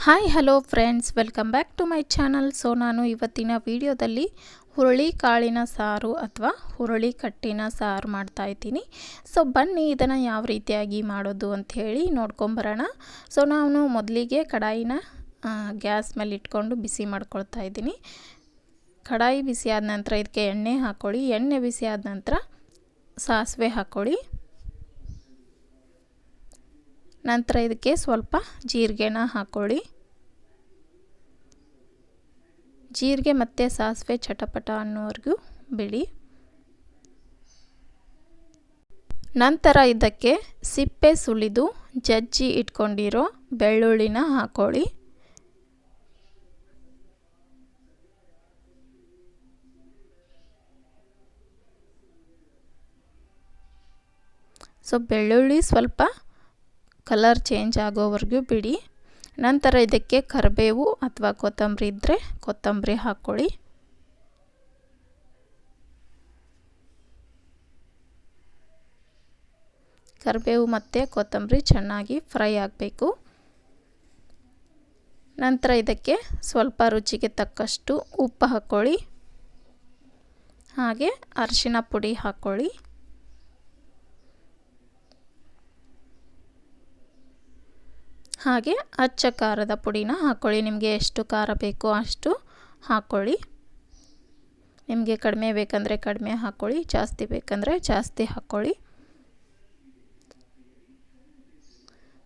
Hi hello friends, welcome back to my channel. So ನಾನು ಇವತ್ತಿನ ವಿಡಿಯೋದಲ್ಲಿ ಹುರುಳಿ ಕಾಳಿನ ಸಾರು ಅಥವಾ ಹುರುಳಿ ಕಟ್ಟಿನ ಸಾರು ಮಾಡ್ತಾ ಇದ್ದೀನಿ. ಸೊ ಬನ್ನಿ ಇದನ್ನು ಯಾವ ರೀತಿಯಾಗಿ ಮಾಡೋದು ಅಂತ ಹೇಳಿ ನೋಡ್ಕೊಂಬರೋಣ. ಸೊ ನಾನು ಮೊದಲಿಗೆ ಕಡಾಯಿನ ಗ್ಯಾಸ್ ಮೇಲೆ ಇಟ್ಕೊಂಡು ಬಿಸಿ ಮಾಡ್ಕೊಳ್ತಾ ಇದ್ದೀನಿ. ಕಡಾಯಿ ಬಿಸಿ ಆದ ನಂತರ ಇದಕ್ಕೆ ಎಣ್ಣೆ ಹಾಕ್ಕೊಳ್ಳಿ. ಎಣ್ಣೆ ಬಿಸಿ ಆದ ನಂತರ ಸಾಸಿವೆ ಹಾಕ್ಕೊಳ್ಳಿ. ನಂತರ ಇದಕ್ಕೆ ಸ್ವಲ್ಪ ಜೀರಿಗೆನ ಹಾಕ್ಕೊಳ್ಳಿ. ಜೀರಿಗೆ ಮತ್ತು ಸಾಸಿವೆ ಚಟಪಟ ಅನ್ನೋವರೆಗೂ ಬಿಡಿ. ನಂತರ ಇದಕ್ಕೆ ಸಿಪ್ಪೆ ಸುಲಿದು ಜಜ್ಜಿ ಇಟ್ಕೊಂಡಿರೋ ಬೆಳ್ಳುಳ್ಳಿನ ಹಾಕ್ಕೊಳ್ಳಿ. ಸೊ ಬೆಳ್ಳುಳ್ಳಿ ಸ್ವಲ್ಪ ಕಲರ್ ಚೇಂಜ್ ಆಗೋವರೆಗೂ ಬಿಡಿ. ನಂತರ ಇದಕ್ಕೆ ಕರಿಬೇವು ಅಥವಾ ಕೊತ್ತಂಬರಿ ಇದ್ದರೆ ಕೊತ್ತಂಬರಿ ಹಾಕ್ಕೊಳ್ಳಿ. ಕರಿಬೇವು ಮತ್ತು ಕೊತ್ತಂಬರಿ ಚೆನ್ನಾಗಿ ಫ್ರೈ ಆಗಬೇಕು. ನಂತರ ಇದಕ್ಕೆ ಸ್ವಲ್ಪ ರುಚಿಗೆ ತಕ್ಕಷ್ಟು ಉಪ್ಪು ಹಾಕ್ಕೊಳ್ಳಿ. ಹಾಗೆ ಅರಿಶಿನ ಪುಡಿ ಹಾಕ್ಕೊಳ್ಳಿ. ಹಾಗೆ ಅಚ್ಚ ಖಾರದ ಪುಡಿನ ಹಾಕ್ಕೊಳ್ಳಿ. ನಿಮಗೆ ಎಷ್ಟು ಖಾರ ಬೇಕೋ ಅಷ್ಟು ಹಾಕ್ಕೊಳ್ಳಿ. ನಿಮಗೆ ಕಡಿಮೆ ಬೇಕಂದರೆ ಕಡಿಮೆ ಹಾಕ್ಕೊಳ್ಳಿ, ಜಾಸ್ತಿ ಬೇಕಂದರೆ ಜಾಸ್ತಿ ಹಾಕ್ಕೊಳ್ಳಿ.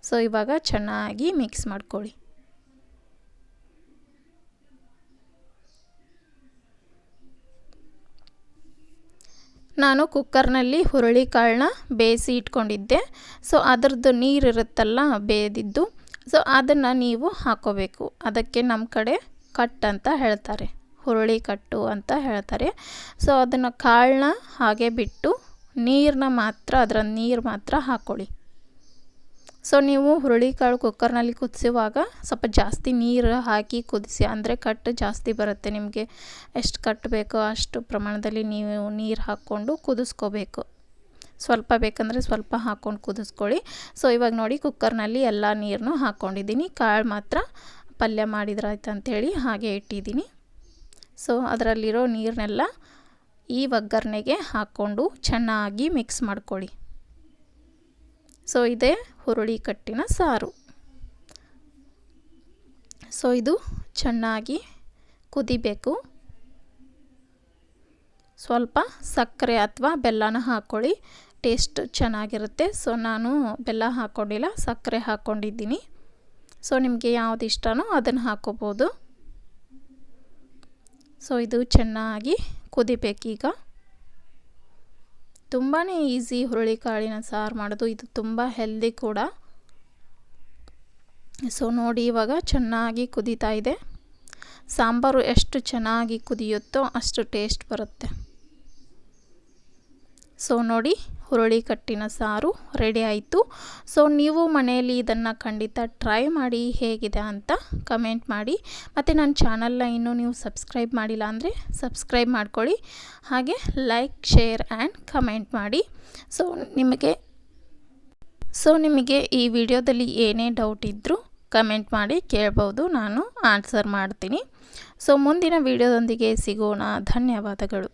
ಸೊ ಇವಾಗ ಚೆನ್ನಾಗಿ ಮಿಕ್ಸ್ ಮಾಡ್ಕೊಳ್ಳಿ. ನಾನು ಕುಕ್ಕರ್ನಲ್ಲಿ ಹುರುಳಿ ಕಾಳನ್ನ ಬೇಯಿಸಿ ಇಟ್ಕೊಂಡಿದ್ದೆ. ಸೊ ಅದರದ್ದು ನೀರಿರುತ್ತಲ್ಲ ಬೇಯ್ದಿದ್ದು, ಸೊ ಅದನ್ನು ನೀವು ಹಾಕ್ಕೋಬೇಕು. ಅದಕ್ಕೆ ನಮ್ಮ ಕಡೆ ಕಟ್ ಅಂತ ಹೇಳ್ತಾರೆ, ಹುರುಳಿ ಕಟ್ಟು ಅಂತ ಹೇಳ್ತಾರೆ. ಸೊ ಅದನ್ನು ಕಾಳನ್ನ ಹಾಗೆ ಬಿಟ್ಟು ನೀರನ್ನ ಮಾತ್ರ, ಅದರ ನೀರು ಮಾತ್ರ ಹಾಕ್ಕೊಳ್ಳಿ. ಸೊ ನೀವು ಹುರುಳಿ ಕಾಳು ಕುಕ್ಕರ್ನಲ್ಲಿ ಕುದಿಸುವಾಗ ಸ್ವಲ್ಪ ಜಾಸ್ತಿ ನೀರು ಹಾಕಿ ಕುದಿಸಿ, ಅಂದರೆ ಕಟ್ಟು ಜಾಸ್ತಿ ಬರುತ್ತೆ. ನಿಮಗೆ ಎಷ್ಟು ಕಟ್ಟು ಬೇಕೋ ಅಷ್ಟು ಪ್ರಮಾಣದಲ್ಲಿ ನೀವು ನೀರು ಹಾಕ್ಕೊಂಡು ಕುದಿಸ್ಕೋಬೇಕು. ಸ್ವಲ್ಪ ಬೇಕಂದರೆ ಸ್ವಲ್ಪ ಹಾಕ್ಕೊಂಡು ಕುದಿಸ್ಕೊಳ್ಳಿ. ಸೊ ಇವಾಗ ನೋಡಿ ಕುಕ್ಕರ್ನಲ್ಲಿ ಎಲ್ಲ ನೀರನ್ನು ಹಾಕ್ಕೊಂಡಿದ್ದೀನಿ. ಕಾಳು ಮಾತ್ರ ಪಲ್ಯ ಮಾಡಿದ್ರಾಯ್ತು ಅಂಥೇಳಿ ಹಾಗೆ ಇಟ್ಟಿದ್ದೀನಿ. ಸೊ ಅದರಲ್ಲಿರೋ ನೀರನ್ನೆಲ್ಲ ಈ ಒಗ್ಗರಣೆಗೆ ಹಾಕ್ಕೊಂಡು ಚೆನ್ನಾಗಿ ಮಿಕ್ಸ್ ಮಾಡ್ಕೊಳ್ಳಿ. ಸೊ ಇದೇ ಹುರುಳಿ ಕಟ್ಟಿನ ಸಾರು. ಸೊ ಇದು ಚೆನ್ನಾಗಿ ಕುದಿಬೇಕು. ಸ್ವಲ್ಪ ಸಕ್ಕರೆ ಅಥವಾ ಬೆಲ್ಲನ ಹಾಕ್ಕೊಳ್ಳಿ, ಟೇಸ್ಟ್ ಚೆನ್ನಾಗಿರುತ್ತೆ. ಸೊ ನಾನು ಬೆಲ್ಲ ಹಾಕ್ಕೊಂಡಿಲ್ಲ, ಸಕ್ಕರೆ ಹಾಕ್ಕೊಂಡಿದ್ದೀನಿ. ಸೊ ನಿಮಗೆ ಯಾವ್ದು ಇಷ್ಟನೋ ಅದನ್ನು ಹಾಕ್ಕೋಬೋದು. ಸೊ ಇದು ಚೆನ್ನಾಗಿ ಕುದಿಬೇಕೀಗ. ತುಂಬಾ ಈಸಿ ಹುರುಳಿ ಕಾಳಿನ ಸಾರು ಮಾಡೋದು. ಇದು ತುಂಬ ಹೆಲ್ದಿ ಕೂಡ. ಸೊ ನೋಡಿ ಇವಾಗ ಚೆನ್ನಾಗಿ ಕುದೀತಾ ಇದೆ. ಸಾಂಬಾರು ಎಷ್ಟು ಚೆನ್ನಾಗಿ ಕುದಿಯುತ್ತೋ ಅಷ್ಟು ಟೇಸ್ಟ್ ಬರುತ್ತೆ. ಸೊ ನೋಡಿ ಹುರುಳಿ ಕಟ್ಟಿನ ಸಾರು ರೆಡಿ ಆಯಿತು. ಸೊ ನೀವು ಮನೆಯಲ್ಲಿ ಇದನ್ನು ಖಂಡಿತ ಟ್ರೈ ಮಾಡಿ, ಹೇಗಿದೆ ಅಂತ ಕಮೆಂಟ್ ಮಾಡಿ. ಮತ್ತು ನನ್ನ ಚಾನಲ್ನ ಇನ್ನೂ ನೀವು ಸಬ್ಸ್ಕ್ರೈಬ್ ಮಾಡಿಲ್ಲ ಅಂದರೆ ಸಬ್ಸ್ಕ್ರೈಬ್ ಮಾಡ್ಕೊಳ್ಳಿ. ಹಾಗೆ ಲೈಕ್, ಶೇರ್ ಆ್ಯಂಡ್ ಕಮೆಂಟ್ ಮಾಡಿ. ಸೊ ನಿಮಗೆ ಈ ವಿಡಿಯೋದಲ್ಲಿ ಏನೇ ಡೌಟ್ ಇದ್ದರೂ ಕಮೆಂಟ್ ಮಾಡಿ ಕೇಳ್ಬೋದು, ನಾನು ಆನ್ಸರ್ ಮಾಡ್ತೀನಿ. ಸೊ ಮುಂದಿನ ವಿಡಿಯೋದೊಂದಿಗೆ ಸಿಗೋಣ. ಧನ್ಯವಾದಗಳು.